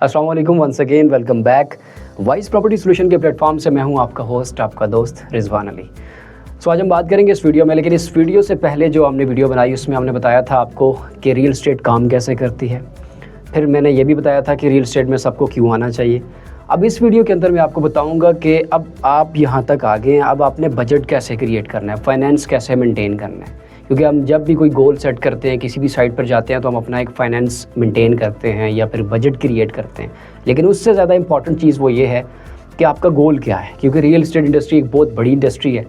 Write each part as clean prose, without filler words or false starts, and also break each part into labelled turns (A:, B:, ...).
A: अस्सलाम वालेकुम, once again welcome back. Vice property solution के प्लेटफॉर्म से मैं हूं आपका होस्ट, आपका दोस्त रिजवान अली। सो आज हम बात करेंगे इस वीडियो में, लेकिन इस वीडियो से पहले जो हमने वीडियो बनाई उसमें हमने बताया था आपको कि रियल एस्टेट काम कैसे करती है। फिर मैंने ये भी बताया था कि रियल एस्टेट में सबको क्यों आना चाहिए। अब इस वीडियो के अंदर मैं आपको बताऊंगा कि अब आप यहाँ तक आ गए हैं, अब आपने बजट कैसे क्रिएट करना है, फाइनेंस कैसे मेंटेन करना है। क्योंकि हम जब भी कोई गोल सेट करते हैं, किसी भी साइट पर जाते हैं, तो हम अपना एक फ़ाइनेंस मेंटेन करते हैं या फिर बजट क्रिएट करते हैं। लेकिन उससे ज़्यादा इंपॉर्टेंट चीज़ वो ये है कि आपका गोल क्या है, क्योंकि रियल एस्टेट इंडस्ट्री एक बहुत बड़ी इंडस्ट्री है।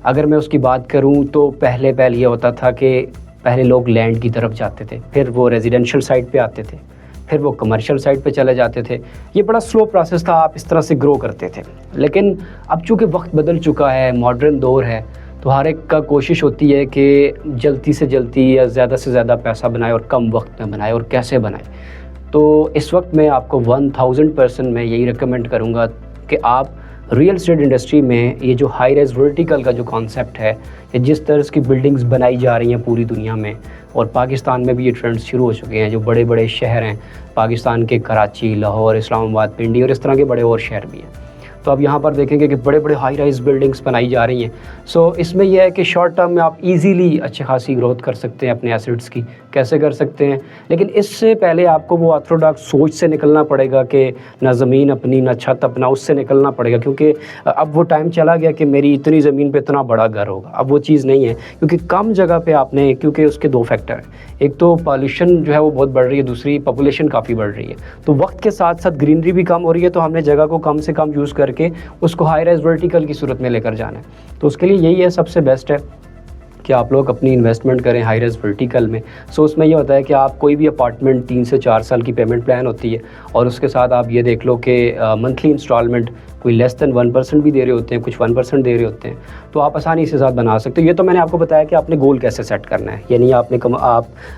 A: अगर मैं उसकी बात करूँ तो पहले ये होता था कि पहले लोग लैंड की तरफ जाते थे, फिर वो रेजिडेंशियल साइट पे आते थे, फिर वो कमर्शियल साइट पे चले जाते थे। ये बड़ा स्लो प्रोसेस था, आप इस तरह से ग्रो करते थे। लेकिन अब चूँकि वक्त बदल चुका है, मॉडर्न दौर है, तो हर एक का कोशिश होती है कि जल्दी से जल्दी या ज़्यादा से ज़्यादा पैसा बनाए और कम वक्त में बनाए, और कैसे बनाए। तो इस वक्त मैं आपको 1000% मैं यही रिकमेंड करूँगा कि आप रियल एस्टेट इंडस्ट्री में ये जो हाई राइज वर्टिकल का जो कॉन्सेप्ट है, या जिस तरह की बिल्डिंग्स बनाई जा रही हैं पूरी दुनिया में, और पाकिस्तान में भी ये ट्रेंड्स शुरू हो चुके हैं। जो बड़े बड़े शहर हैं पाकिस्तान के, कराची, लाहौर, इस्लामाबाद, पिंडी और इस तरह के बड़े और शहर भी हैं, तो आप यहाँ पर देखेंगे कि बड़े बड़े हाई राइज बिल्डिंग्स बनाई जा रही हैं। सो इसमें यह है कि शॉर्ट टर्म में आप इजीली अच्छी खासी ग्रोथ कर सकते हैं अपने एसेट्स की। कैसे कर सकते हैं? लेकिन इससे पहले आपको वो ऑर्थोडॉक्स सोच से निकलना पड़ेगा कि ना ज़मीन अपनी ना छत अपना, उससे निकलना पड़ेगा। क्योंकि अब वो टाइम चला गया कि मेरी इतनी ज़मीन पे इतना बड़ा घर होगा। अब वो चीज़ नहीं है, क्योंकि कम जगह पे आपने, क्योंकि उसके दो फैक्टर हैं, एक तो पॉल्यूशन जो है वो बहुत बढ़ रही है, दूसरी पॉपुलेशन काफ़ी बढ़ रही है। तो वक्त के साथ साथ ग्रीनरी भी कम हो रही है, तो हमने जगह को कम से कम यूज़ करके उसको हाई राइज वर्टिकल की सूरत में लेकर जाना है। तो उसके लिए यही है, सबसे बेस्ट है कि आप लोग अपनी इन्वेस्टमेंट करें हाई राइज वर्टिकल में। सो उसमें ये होता है कि आप कोई भी अपार्टमेंट 3 से 4 साल की पेमेंट प्लान होती है, और उसके साथ आप ये देख लो कि मंथली इंस्टॉलमेंट कोई लेस दैन 1% भी दे रहे होते हैं, कुछ 1% दे रहे होते हैं, तो आप आसानी से साथ बना सकते हो। ये तो मैंने आपको बताया कि आपने गोल कैसे सेट करना है। यानी आप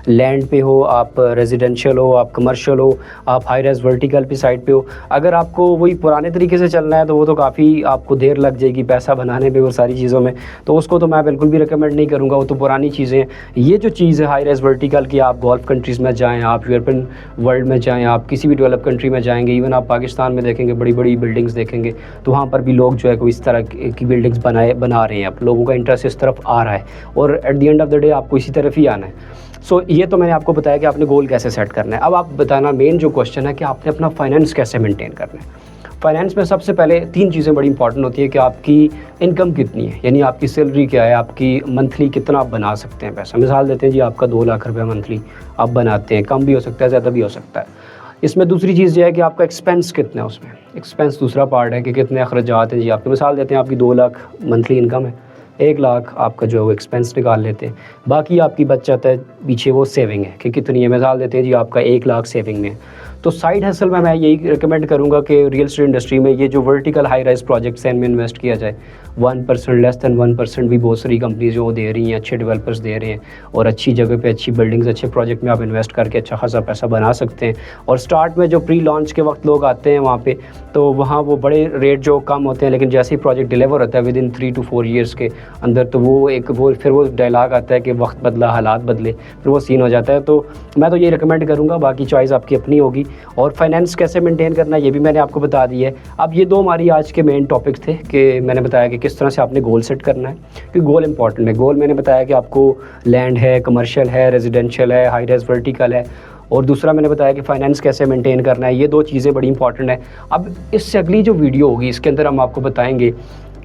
A: लैंड पे हो, आप रेजिडेंशियल हो, आप कमर्शियल हो, आप हाई राइज वर्टिकल पे साइड पे हो। अगर आपको वही पुराने तरीके से चलना है तो वो तो काफ़ी आपको देर लग जाएगी पैसा बनाने में, वो सारी चीज़ों में, तो उसको तो मैं बिल्कुल भी रिकमेंड नहीं करूँगा। वो तो पुरानी चीज़ें हैं। ये जो चीज़ है हाई राइज वर्टिकल की, आप गल्फ़ कंट्रीज़ में जाएँ, आप यूरोपियन वर्ल्ड में जाएँ, आप किसी भी डेवलप कंट्री में जाएंगे, इवन आप पाकिस्तान में देखेंगे बड़ी बड़ी बिल्डिंग्स देखेंगे, तो वहाँ पर भी लोग जो है कोई इस तरह की बिल्डिंग्स बना रहे हैं। अब लोगों का इंटरेस्ट इस तरफ आ रहा है, और at the end of the day आपको इसी तरफ ही आना है। सो ये तो मैंने आपको बताया कि आपने गोल कैसे सेट करना है। अब आप बताना, मेन जो क्वेश्चन है कि आपने अपना फाइनेंस कैसे मेंटेन करना है। फाइनेंस में सबसे पहले 3 चीज़ें बड़ी इंपॉर्टेंट होती है कि आपकी इनकम कितनी है, यानी आपकी सैलरी क्या है, आपकी मंथली कितना आप बना सकते हैं पैसा। मिसाल देते हैं जी, आपका 2 लाख रुपये मंथली आप बनाते हैं, कम भी हो सकता है, ज़्यादा भी हो सकता है। इसमें दूसरी चीज़ ये है कि आपका एक्सपेंस कितना है, उसमें एक्सपेंस दूसरा पार्ट है कि कितने अखराजात हैं जी आपके। मिसाल देते हैं आपकी 2 लाख मंथली इनकम है, 1 लाख आपका जो है वो एक्सपेंस निकाल लेते हैं, बाकी आपकी बचत है, पीछे वो सेविंग है कि कितनी है। मिसाल देते हैं जी आपका 1 लाख सेविंग में। तो साइड हसल में मैं यही रिकमेंड करूँगा कि रियल एस्टेट इंडस्ट्री में ये जो वर्टिकल हाई राइज प्रोजेक्ट्स हैं इनमें इन्वेस्ट किया जाए। 1%, लेस दैन 1% भी बहुत सारी कंपनीज जो दे रही हैं, अच्छे डेवलपर्स दे रहे हैं, और अच्छी जगह पे अच्छी बिल्डिंग्स, अच्छे प्रोजेक्ट में आप इन्वेस्ट करके अच्छा खासा पैसा बना सकते हैं। और स्टार्ट में जो प्री लॉन्च के वक्त लोग आते हैं वहाँ पे, तो वहाँ वो बड़े रेट जो कम होते हैं, लेकिन जैसे ही प्रोजेक्ट डिलीवर होता है विद इन 3 to 4 ईयर्स के अंदर, तो वो फिर वो डायलॉग आता है कि वक्त बदला हालात बदले, फिर वो सीन हो जाता है। तो मैं तो ये रिकमेंड करूँगा, बाकी चॉइस आपकी अपनी होगी। और फाइनेंस कैसे मेंटेन करना है ये भी मैंने आपको बता दिया है। अब ये 2 हमारी आज के मेन टॉपिक्स थे कि मैंने बताया कि किस तरह से आपने गोल सेट करना है, क्योंकि गोल इंपॉर्टेंट है। गोल मैंने बताया कि आपको लैंड है, कमर्शियल है, रेजिडेंशियल है, हाई राइज वर्टिकल है, और दूसरा मैंने बताया कि फाइनेंस कैसे मेंटेन करना है। ये 2 चीज़ें बड़ी इंपॉर्टेंट है। अब इससे अगली जो वीडियो होगी इसके अंदर हम आपको बताएंगे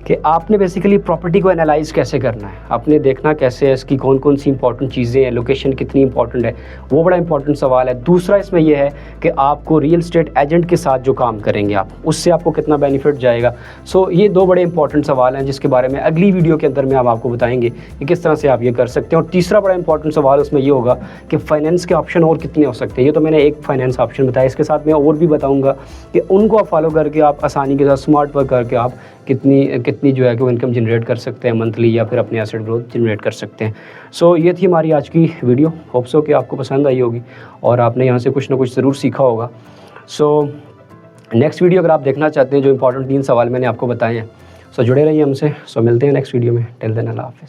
A: कि आपने बेसिकली प्रॉपर्टी को एनालाइज़ कैसे करना है, आपने देखना कैसे है, इसकी कौन कौन सी इंपॉर्टेंट चीज़ें हैं, लोकेशन कितनी इंपॉर्टेंट है, वो बड़ा इंपॉर्टेंट सवाल है। दूसरा इसमें यह है कि आपको रियल एस्टेट एजेंट के साथ जो काम करेंगे आप, उससे आपको कितना बेनिफिट जाएगा। सो ये 2 बड़े इंपॉर्टेंट सवाल हैं जिसके बारे में अगली वीडियो के अंदर में हम आपको बताएंगे कि किस तरह से आप ये कर सकते हैं। और तीसरा बड़ा इंपॉर्टेंट सवाल उसमें ये होगा कि फाइनेंस के ऑप्शन और कितने हो सकते हैं। ये तो मैंने एक फाइनेंस ऑप्शन बताया, इसके साथ मैं और भी बताऊँगा कि उनको आप फॉलो करके आप आसानी के साथ स्मार्ट वर्क करके आप कितनी जो है कि वो इनकम जनरेट कर सकते हैं मंथली, या फिर अपनी एसेट ग्रोथ जनरेट कर सकते हैं। सो ये थी हमारी आज की वीडियो। होप सो कि आपको पसंद आई होगी और आपने यहाँ से कुछ ना कुछ ज़रूर सीखा होगा। सो नेक्स्ट वीडियो अगर आप देखना चाहते हैं, जो इंपॉर्टेंट 3 सवाल मैंने आपको बताए हैं, सो जुड़े रहिए हमसे। सो मिलते हैं नेक्स्ट वीडियो में। टिल देन अल्लाह हाफ़िज़।